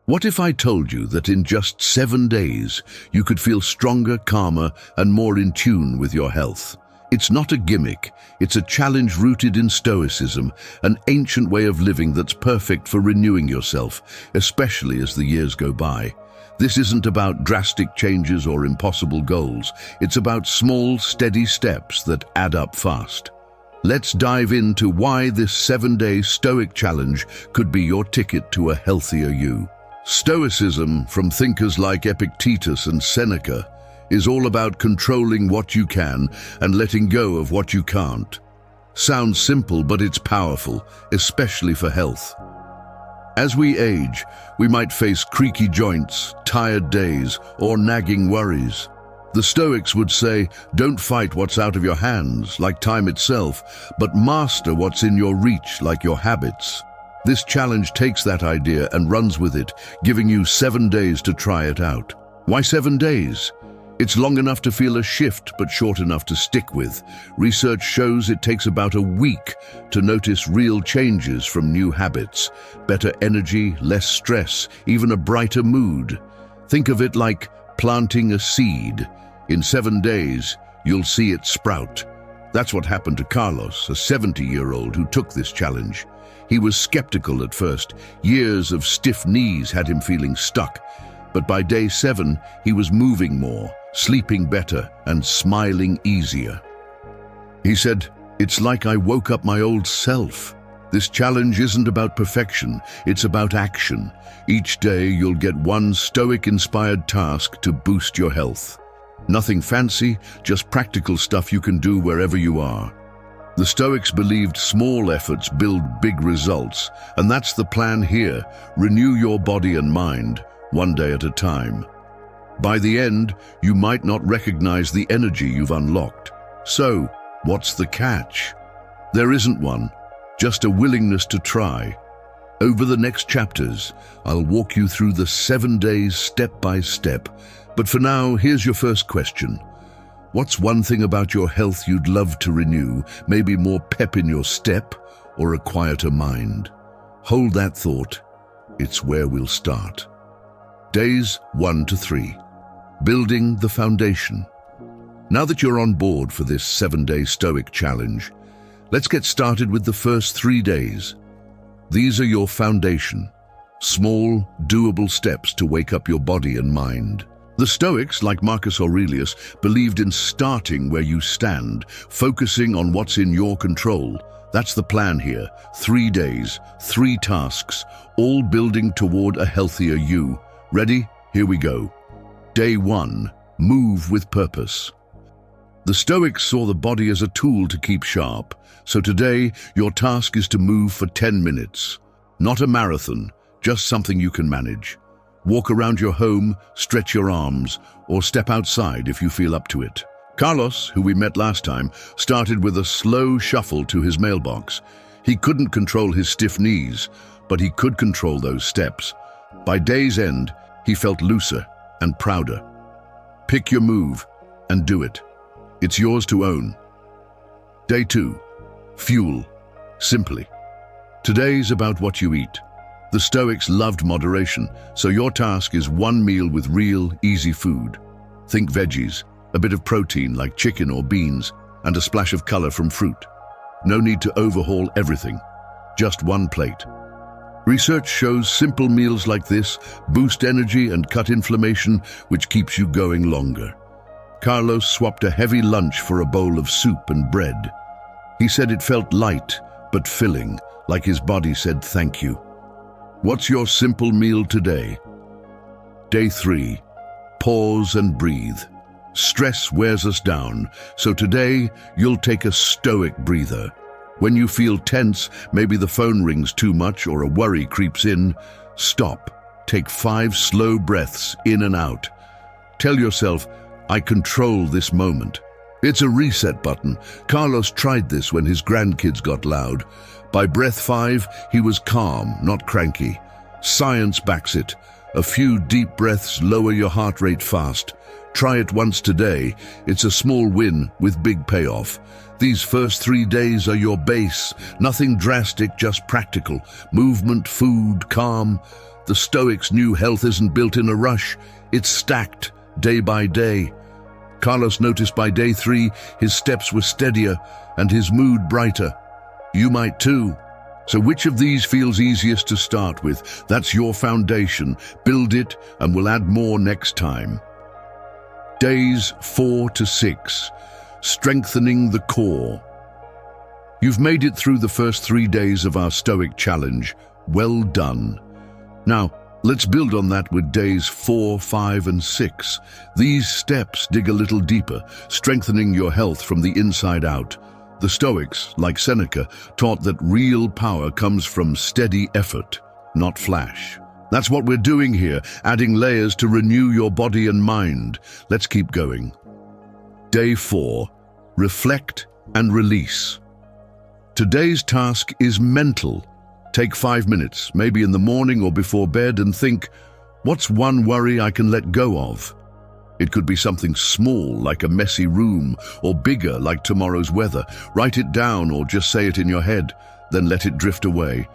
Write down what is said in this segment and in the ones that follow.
What if I told you that in just 7 days, you could feel stronger, calmer, and more in tune with your health? It's not a gimmick, it's a challenge rooted in Stoicism, an ancient way of living that's perfect for renewing yourself, especially as the years go by. This isn't about drastic changes or impossible goals. It's about small, steady steps that add up fast. Let's dive into why this 7-day Stoic challenge could be your ticket to a healthier you. Stoicism, from thinkers like Epictetus and Seneca, is all about controlling what you can and letting go of what you can't. Sounds simple, but it's powerful, especially for health. As we age, we might face creaky joints, tired days, or nagging worries. The Stoics would say, don't fight what's out of your hands, like time itself, but master what's in your reach, like your habits. This challenge takes that idea and runs with it, giving you 7 days to try it out. Why 7 days? It's long enough to feel a shift, but short enough to stick with. Research shows it takes about a week to notice real changes from new habits. Better energy, less stress, even a brighter mood. Think of it like planting a seed. In 7 days, you'll see it sprout. That's what happened to Carlos, a 70-year-old who took this challenge. He was skeptical at first. Years of stiff knees had him feeling stuck. But by day 7, he was moving more, sleeping better, and smiling easier. He said, "It's like I woke up my old self." This challenge isn't about perfection, it's about action. Each day you'll get one Stoic-inspired task to boost your health. Nothing fancy, just practical stuff you can do wherever you are. The Stoics believed small efforts build big results, and that's the plan here. Renew your body and mind, one day at a time. By the end, you might not recognize the energy you've unlocked. So, what's the catch? There isn't one, just a willingness to try. Over the next chapters, I'll walk you through the 7 days step by step. But for now, here's your first question. What's one thing about your health you'd love to renew? Maybe more pep in your step or a quieter mind? Hold that thought. It's where we'll start. Days 1 to 3. Building the foundation. Now that you're on board for this 7-day Stoic challenge, let's get started with the first 3 days. These are your foundation. Small, doable steps to wake up your body and mind. The Stoics, like Marcus Aurelius, believed in starting where you stand, focusing on what's in your control. That's the plan here. 3 days, 3 tasks, all building toward a healthier you. Ready? Here we go. Day 1. Move with purpose. The Stoics saw the body as a tool to keep sharp. So today, your task is to move for 10 minutes. Not a marathon, just something you can manage. Walk around your home, stretch your arms, or step outside if you feel up to it. Carlos, who we met last time, started with a slow shuffle to his mailbox. He couldn't control his stiff knees, but he could control those steps. By day's end, he felt looser and prouder. Pick your move and do it. It's yours to own. Day 2. Fuel. Simply. Today's about what you eat. The Stoics loved moderation, so your task is 1 meal with real, easy food. Think veggies, a bit of protein like chicken or beans, and a splash of color from fruit. No need to overhaul everything, just 1 plate. Research shows simple meals like this boost energy and cut inflammation, which keeps you going longer. Carlos swapped a heavy lunch for a bowl of soup and bread. He said it felt light, but filling, like his body said thank you. What's your simple meal today? Day 3. Pause and breathe. Stress wears us down, so today you'll take a Stoic breather. When you feel tense, maybe the phone rings too much or a worry creeps in, stop. Take 5 slow breaths in and out. Tell yourself, I control this moment. It's a reset button. Carlos tried this when his grandkids got loud. By breath 5, he was calm, not cranky. Science backs it. A few deep breaths lower your heart rate fast. Try it once today. It's a small win with big payoff. These first 3 days are your base. Nothing drastic, just practical. Movement, food, calm. The Stoics knew health isn't built in a rush, it's stacked, day by day. Carlos noticed by day 3, his steps were steadier and his mood brighter. You might too. So which of these feels easiest to start with? That's your foundation. Build it and we'll add more next time. Days 4 to 6. Strengthening the core. You've made it through the first 3 days of our Stoic challenge. Well done. Now, let's build on that with days 4, 5, and 6. These steps dig a little deeper, strengthening your health from the inside out. The Stoics, like Seneca, taught that real power comes from steady effort, not flash. That's what we're doing here, adding layers to renew your body and mind. Let's keep going. Day 4. Reflect and release. Today's task is mental. Take 5 minutes, maybe in the morning or before bed, and think, what's one worry I can let go of? It could be something small, like a messy room, or bigger, like tomorrow's weather. Write it down or just say it in your head, then let it drift away.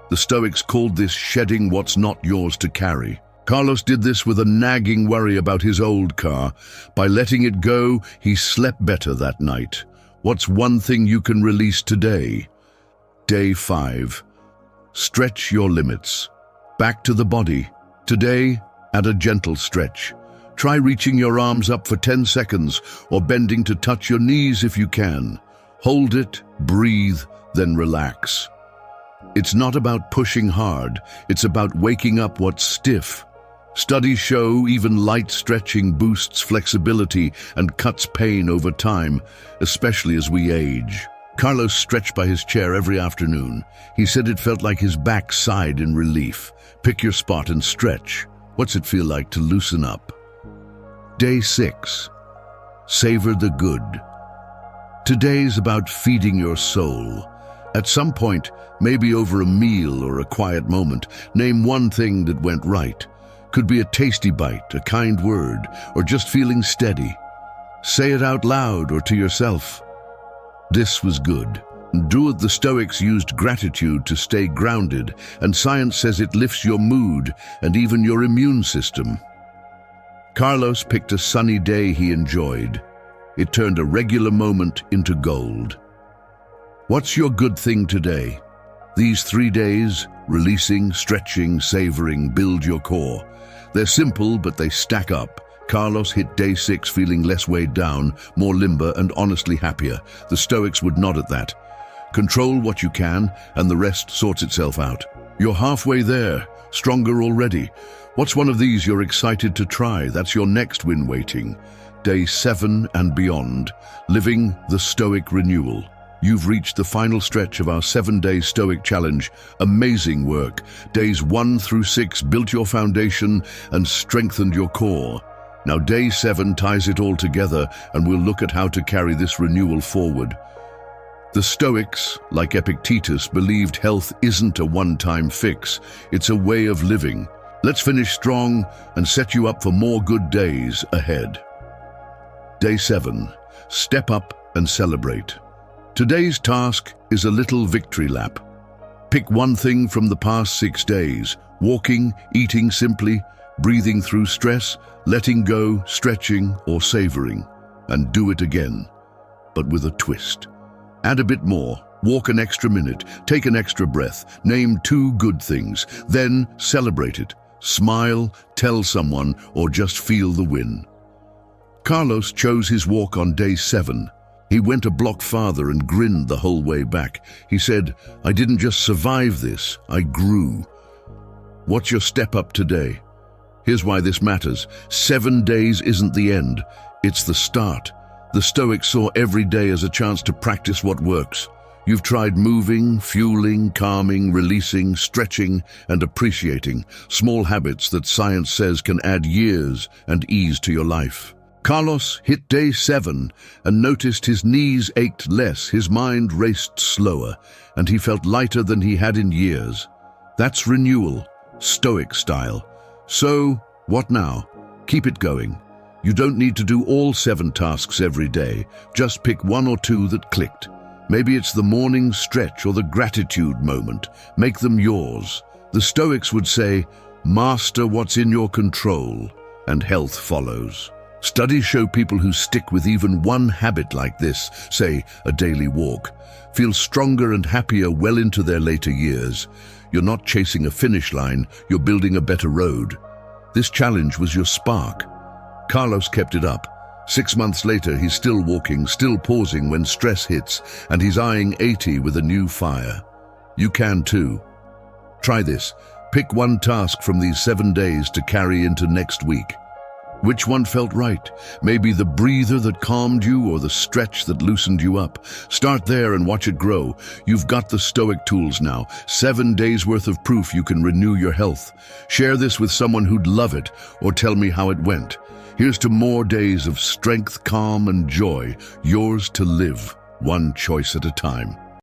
The Stoics called this shedding what's not yours to carry. Carlos did this with a nagging worry about his old car. By letting it go, he slept better that night. What's one thing you can release today? Day 5. Stretch your limits. Back to the body. Today, add a gentle stretch. Try reaching your arms up for 10 seconds or bending to touch your knees if you can. Hold it, breathe, then relax. It's not about pushing hard, it's about waking up what's stiff. Studies show even light stretching boosts flexibility and cuts pain over time, especially as we age. Carlos stretched by his chair every afternoon. He said it felt like his back sighed in relief. Pick your spot and stretch. What's it feel like to loosen up? Day 6. Savor the good. Today's about feeding your soul. At some point, maybe over a meal or a quiet moment, name one thing that went right. Could be a tasty bite, a kind word, or just feeling steady. Say it out loud or to yourself. This was good. The Stoics used gratitude to stay grounded, and science says it lifts your mood and even your immune system. Carlos picked a sunny day he enjoyed. It turned a regular moment into gold. What's your good thing today? These 3 days, releasing, stretching, savoring, build your core. They're simple, but they stack up. Carlos hit day 6 feeling less weighed down, more limber, and honestly happier. The Stoics would nod at that. Control what you can, and the rest sorts itself out. You're halfway there, stronger already. What's one of these you're excited to try? That's your next win waiting. Day 7 and beyond, living the Stoic renewal. You've reached the final stretch of our 7-day Stoic challenge. Amazing work. Days 1 through 6 built your foundation and strengthened your core. Now day 7 ties it all together, and we'll look at how to carry this renewal forward. The Stoics, like Epictetus, believed health isn't a one-time fix. It's a way of living. Let's finish strong and set you up for more good days ahead. Day 7. Step up and celebrate. Today's task is a little victory lap. Pick one thing from the past 6 days. Walking, eating simply, breathing through stress, letting go, stretching, or savoring. And do it again, but with a twist. Add a bit more. Walk an extra minute. Take an extra breath. Name 2 good things. Then celebrate it. Smile, tell someone, or just feel the win. Carlos chose his walk on day 7. He went a block farther and grinned the whole way back. He said, "I didn't just survive this, I grew." What's your step up today? Here's why this matters. 7 days isn't the end, it's the start. The Stoics saw every day as a chance to practice what works. You've tried moving, fueling, calming, releasing, stretching, and appreciating, small habits that science says can add years and ease to your life. Carlos hit day 7 and noticed his knees ached less, his mind raced slower, and he felt lighter than he had in years. That's renewal, Stoic style. So, what now? Keep it going. You don't need to do all 7 tasks every day. Just pick 1 or 2 that clicked. Maybe it's the morning stretch or the gratitude moment. Make them yours. The Stoics would say, Master what's in your control, and health follows. Studies show people who stick with even one habit like this, say a daily walk, feel stronger and happier well into their later years. You're not chasing a finish line, you're building a better road. This challenge was your spark. Carlos kept it up. 6 months later, he's still walking, still pausing when stress hits, and he's eyeing 80 with a new fire. You can too. Try this. Pick one task from these 7 days to carry into next week. Which one felt right? Maybe the breather that calmed you or the stretch that loosened you up. Start there and watch it grow. You've got the Stoic tools now. 7 days worth of proof you can renew your health. Share this with someone who'd love it, or tell me how it went. Here's to more days of strength, calm, and joy, yours to live, one choice at a time.